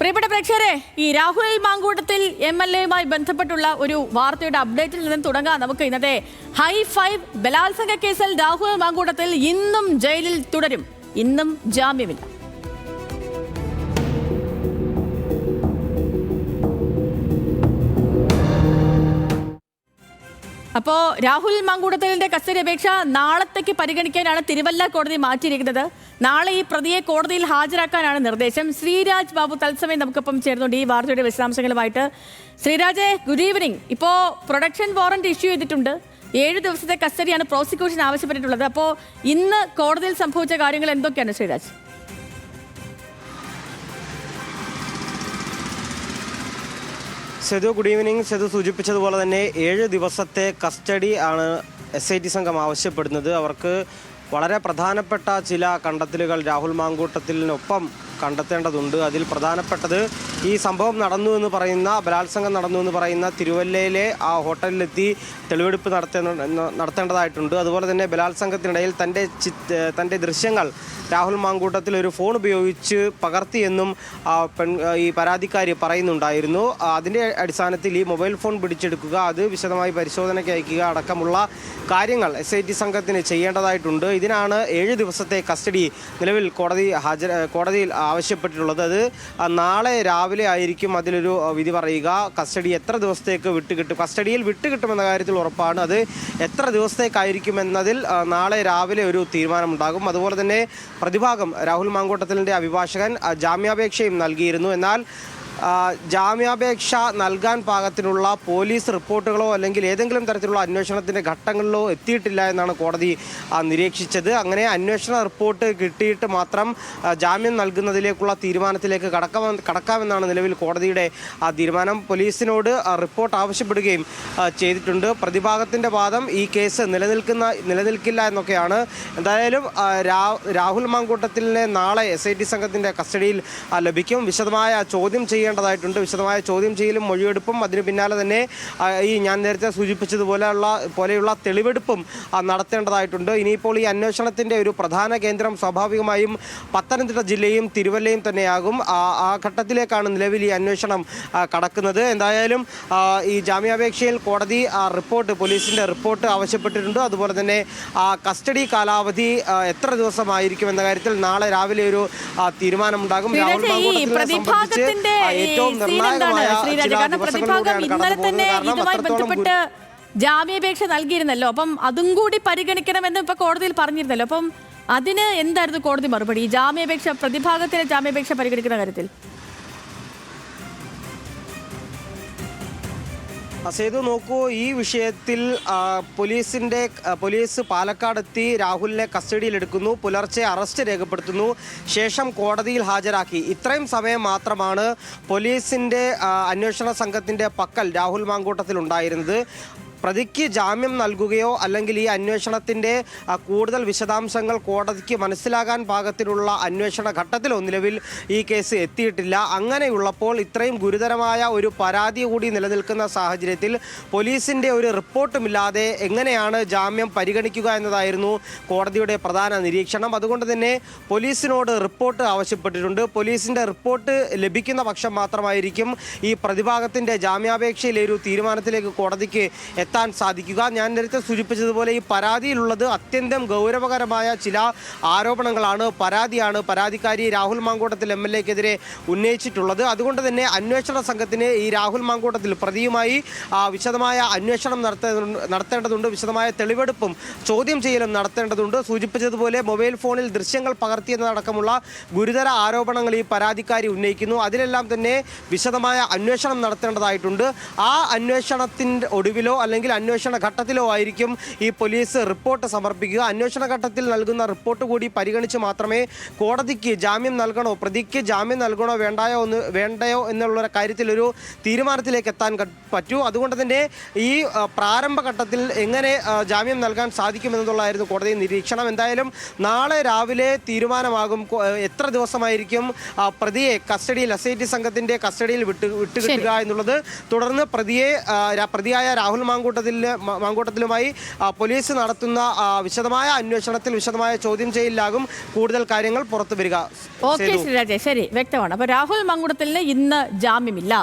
പ്രിയപ്പെട്ട പ്രേക്ഷകരെ, ഈ രാഹുൽ മാങ്കൂട്ടത്തിൽ MLA-യുമായി ബന്ധപ്പെട്ടുള്ള ഒരു വാർത്തയുടെ അപ്ഡേറ്റിൽ നിന്നും തുടങ്ങാം. നമുക്ക് ഇന്നത്തെ ഹൈ ഫൈവ്. ബലാത്സംഗ കേസിൽ രാഹുൽ മാങ്കൂട്ടത്തിൽ ഇന്നും ജയിലിൽ തുടരും. ഇന്നും ജാമ്യമില്ല. അപ്പോൾ രാഹുൽ മാങ്കൂട്ടത്തിലിന്റെ കസ്റ്റഡി അപേക്ഷ നാളത്തേക്ക് പരിഗണിക്കാനാണ് തിരുവല്ല കോടതി മാറ്റിയിരിക്കുന്നത്. നാളെ ഈ പ്രതിയെ കോടതിയിൽ ഹാജരാക്കാനാണ് നിർദ്ദേശം. ശ്രീരാജ് ബാബു തത്സമയം നമുക്കിപ്പം ചേർന്നുണ്ട് ഈ വാർത്തയുടെ വിശദാംശങ്ങളുമായിട്ട്. Sreeraj, good evening. ഇപ്പോൾ പ്രൊഡക്ഷൻ വാറന്റ് ഇഷ്യൂ ചെയ്തിട്ടുണ്ട്. 7 ദിവസത്തെ കസ്റ്റഡിയാണ് പ്രോസിക്യൂഷൻ ആവശ്യപ്പെട്ടിട്ടുള്ളത്. അപ്പോൾ ഇന്ന് കോടതിയിൽ സംഭവിച്ച കാര്യങ്ങൾ എന്തൊക്കെയാണ് ശ്രീരാജ്? Sethu, good evening. സെതു സൂചിപ്പിച്ചതുപോലെ തന്നെ 7 ദിവസത്തെ കസ്റ്റഡി ആണ് SIT സംഘം ആവശ്യപ്പെടുന്നത്. അവർക്ക് വളരെ പ്രധാനപ്പെട്ട ചില കണ്ടെത്തലുകൾ രാഹുൽ മാങ്കൂട്ടത്തിനൊപ്പം കണ്ടെത്തേണ്ടതുണ്ട്. അതിൽ പ്രധാനപ്പെട്ടത് ഈ സംഭവം നടന്നു എന്ന് പറയുന്ന, ബലാത്സംഗം നടന്നു എന്ന് പറയുന്ന തിരുവല്ലയിലെ ആ ഹോട്ടലിലെത്തി തെളിവെടുപ്പ് നടത്തേണ്ടതായിട്ടുണ്ട്. അതുപോലെ തന്നെ ബലാത്സംഗത്തിനിടയിൽ തൻ്റെ ദൃശ്യങ്ങൾ രാഹുൽ മാങ്കൂട്ടത്തിൽ ഒരു ഫോൺ ഉപയോഗിച്ച് പകർത്തിയെന്നും ഈ പരാതിക്കാരി പറയുന്നുണ്ടായിരുന്നു. അതിൻ്റെ അടിസ്ഥാനത്തിൽ ഈ മൊബൈൽ ഫോൺ പിടിച്ചെടുക്കുക, അത് വിശദമായി പരിശോധനയ്ക്ക് അയക്കുക അടക്കമുള്ള കാര്യങ്ങൾ SIT സംഘത്തിന് ചെയ്യേണ്ടതായിട്ടുണ്ട്. ഇതിനാണ് 7 ദിവസത്തെ കസ്റ്റഡി നിലവിൽ കോടതിയിൽ ആവശ്യപ്പെട്ടിട്ടുള്ളത്. അത് നാളെ രാവിലെ ആയിരിക്കും അതിലൊരു വിധി പറയുക. കസ്റ്റഡി എത്ര ദിവസത്തേക്ക് വിട്ടുകിട്ടും, കസ്റ്റഡിയിൽ വിട്ടുകിട്ടുമെന്ന കാര്യത്തിൽ ഉറപ്പാണ്. അത് എത്ര ദിവസത്തേക്കായിരിക്കും എന്നതിൽ നാളെ രാവിലെ ഒരു തീരുമാനമുണ്ടാകും. അതുപോലെ തന്നെ പ്രതിഭാഗം രാഹുൽ മാങ്കൂട്ടത്തിലിൻ്റെ അഭിഭാഷകൻ ജാമ്യാപേക്ഷയും നൽകിയിരുന്നു. എന്നാൽ ജാമ്യാപേക്ഷ നൽകാൻ പാകത്തിനുള്ള പോലീസ് റിപ്പോർട്ടുകളോ അല്ലെങ്കിൽ ഏതെങ്കിലും തരത്തിലുള്ള അന്വേഷണത്തിൻ്റെ ഘട്ടങ്ങളിലോ എത്തിയിട്ടില്ല എന്നാണ് കോടതി നിരീക്ഷിച്ചത്. അങ്ങനെ അന്വേഷണ റിപ്പോർട്ട് കിട്ടിയിട്ട് മാത്രം ജാമ്യം നൽകുന്നതിലേക്കുള്ള തീരുമാനത്തിലേക്ക് കടക്കാമെന്നാണ് നിലവിൽ കോടതിയുടെ തീരുമാനം. പോലീസിനോട് റിപ്പോർട്ട് ആവശ്യപ്പെടുകയും ചെയ്തിട്ടുണ്ട്. പ്രതിഭാഗത്തിൻ്റെ വാദം ഈ കേസ് നിലനിൽക്കില്ല എന്നൊക്കെയാണ്. എന്തായാലും രാഹുൽ മാങ്കൂട്ടത്തിലിനെ നാളെ SIT സംഘത്തിൻ്റെ കസ്റ്റഡിയിൽ ലഭിക്കും. വിശദമായ ചോദ്യം ചെയ്യേണ്ടതായിട്ടുണ്ട്. വിശദമായ ചോദ്യം ചെയ്യലും മൊഴിയെടുപ്പും അതിന് പിന്നാലെ തന്നെ ഈ ഞാൻ നേരത്തെ സൂചിപ്പിച്ചതുപോലെയുള്ള തെളിവെടുപ്പും നടത്തേണ്ടതായിട്ടുണ്ട്. ഇനിയിപ്പോൾ ഈ അന്വേഷണത്തിൻ്റെ ഒരു പ്രധാന കേന്ദ്രം സ്വാഭാവികമായും പത്തനംതിട്ട ജില്ലയും തിരുവല്ലയും തന്നെയാകും. ആ ഘട്ടത്തിലേക്കാണ് നിലവിൽ ഈ അന്വേഷണം കടക്കുന്നത്. എന്തായാലും ഈ ജാമ്യാപേക്ഷയിൽ കോടതി പോലീസിൻ്റെ റിപ്പോർട്ട് ആവശ്യപ്പെട്ടിട്ടുണ്ട്. അതുപോലെ തന്നെ കസ്റ്റഡി കാലാവധി എത്ര ദിവസമായിരിക്കും എന്ന കാര്യത്തിൽ നാളെ രാവിലെ ഒരു തീരുമാനമുണ്ടാകും. രാഹുൽ മാങ്കൂട്ടത്തിനെ സംബന്ധിച്ച് ഏറ്റവും നിർണായകമായ ഇന്നലെ തന്നെ ഇതുമായി ബന്ധപ്പെട്ട് ജാമ്യാപേക്ഷ നൽകിയിരുന്നല്ലോ. അപ്പം അതും കൂടി പരിഗണിക്കണമെന്ന് ഇപ്പൊ കോടതിയിൽ പറഞ്ഞിരുന്നല്ലോ. അപ്പം അതിന് എന്തായിരുന്നു കോടതി മറുപടി? ഈ ജാമ്യാപേക്ഷ, പ്രതിഭാഗത്തിന്റെ ജാമ്യാപേക്ഷ പരിഗണിക്കുന്ന കാര്യത്തിൽ സേതു, നോക്കൂ, ഈ വിഷയത്തിൽ പോലീസ് പാലക്കാടെത്തി രാഹുലിനെ കസ്റ്റഡിയിലെടുക്കുന്നു, പുലർച്ചെ അറസ്റ്റ് രേഖപ്പെടുത്തുന്നു, ശേഷം കോടതിയിൽ ഹാജരാക്കി. ഇത്രയും സമയം മാത്രമാണ് പോലീസിൻ്റെ അന്വേഷണ സംഘത്തിൻ്റെ പക്കൽ രാഹുൽ മാങ്കൂട്ടത്തിൽ ഉണ്ടായിരുന്നത്. പ്രതിക്ക് ജാമ്യം നൽകുകയോ അല്ലെങ്കിൽ ഈ അന്വേഷണത്തിൻ്റെ കൂടുതൽ വിശദാംശങ്ങൾ കോടതിക്ക് മനസ്സിലാകാൻ പാകത്തിലുള്ള അന്വേഷണ ഘട്ടത്തിലോ നിലവിൽ ഈ കേസ് എത്തിയിട്ടില്ല. അങ്ങനെയുള്ളപ്പോൾ ഇത്രയും ഗുരുതരമായ ഒരു പരാതി കൂടി നിലനിൽക്കുന്ന സാഹചര്യത്തിൽ പോലീസിൻ്റെ ഒരു റിപ്പോർട്ടുമില്ലാതെ എങ്ങനെയാണ് ജാമ്യം പരിഗണിക്കുക എന്നതായിരുന്നു കോടതിയുടെ പ്രധാന നിരീക്ഷണം. അതുകൊണ്ട് തന്നെ പോലീസിനോട് റിപ്പോർട്ട് ആവശ്യപ്പെട്ടിട്ടുണ്ട്. പോലീസിൻ്റെ റിപ്പോർട്ട് ലഭിക്കുന്ന പക്ഷം മാത്രമായിരിക്കും ഈ പ്രതിഭാഗത്തിൻ്റെ ജാമ്യാപേക്ഷയിലെ ഒരു തീരുമാനത്തിലേക്ക് കോടതിക്ക് എത്താൻ സാധിക്കുക. ഞാൻ നേരത്തെ സൂചിപ്പിച്ചതുപോലെ ഈ പരാതിയിലുള്ളത് അത്യന്തം ഗൗരവകരമായ ചില ആരോപണങ്ങളാണ്, പരാതിക്കാരി രാഹുൽ മാങ്കൂട്ടത്തിൽ MLA-ക്കെതിരെ ഉന്നയിച്ചിട്ടുള്ളത്. അതുകൊണ്ട് തന്നെ അന്വേഷണ സംഘത്തിന് ഈ രാഹുൽ മാങ്കൂട്ടത്തിൽ പ്രതിയുമായി വിശദമായ അന്വേഷണം നടത്തേണ്ടതുണ്ട്. വിശദമായ തെളിവെടുപ്പും ചോദ്യം ചെയ്യലും നടത്തേണ്ടതുണ്ട്. സൂചിപ്പിച്ചതുപോലെ മൊബൈൽ ഫോണിൽ ദൃശ്യങ്ങൾ പകർത്തിയെന്നതടക്കമുള്ള ഗുരുതര ആരോപണങ്ങൾ ഈ പരാതിക്കാരി ഉന്നയിക്കുന്നു. അതിലെല്ലാം തന്നെ വിശദമായ അന്വേഷണം നടത്തേണ്ടതായിട്ടുണ്ട്. ആ അന്വേഷണത്തിൻ്റെ ഒടുവിലോ അല്ലെങ്കിൽ അന്വേഷണ ഘട്ടത്തിലോ ആയിരിക്കും ഈ പോലീസ് റിപ്പോർട്ട് സമർപ്പിക്കുക. അന്വേഷണ ഘട്ടത്തിൽ നൽകുന്ന റിപ്പോർട്ട് കൂടി പരിഗണിച്ച് മാത്രമേ കോടതിക്ക് പ്രതിക്ക് ജാമ്യം നൽകണോ വേണ്ടയോ എന്നുള്ള കാര്യത്തിൽ ഒരു തീരുമാനത്തിലേക്ക് എത്താൻ പറ്റൂ. അതുകൊണ്ട് തന്നെ ഈ പ്രാരംഭഘട്ടത്തിൽ എങ്ങനെ ജാമ്യം നൽകാൻ സാധിക്കുമെന്നുള്ളതായിരുന്നു കോടതി നിരീക്ഷണം. എന്തായാലും നാളെ രാവിലെ തീരുമാനമാകും എത്ര ദിവസമായിരിക്കും പ്രതിയെ കസ്റ്റഡിയിൽ, SIT സംഘത്തിൻ്റെ കസ്റ്റഡിയിൽ വിട്ടുകിട്ടുക എന്നുള്ളത്. തുടർന്ന് പ്രതിയായ രാഹുൽ മാങ്കൂട്ടത്തിൽ മാങ്കൂട്ടത്തിലുമായി പോലീസ് നടത്തുന്ന വിശദമായ അന്വേഷണത്തിൽ വിശദമായ ചോദ്യം ചെയ്യലിലാകും കൂടുതൽ കാര്യങ്ങൾ പുറത്തു വരിക. ഓക്കെ ശ്രീരാജ്, ശരി, വ്യക്തമാണ്. അപ്പൊ രാഹുൽ മാങ്കൂട്ടത്തിലിന് ഇന്ന് ജാമ്യമില്ല.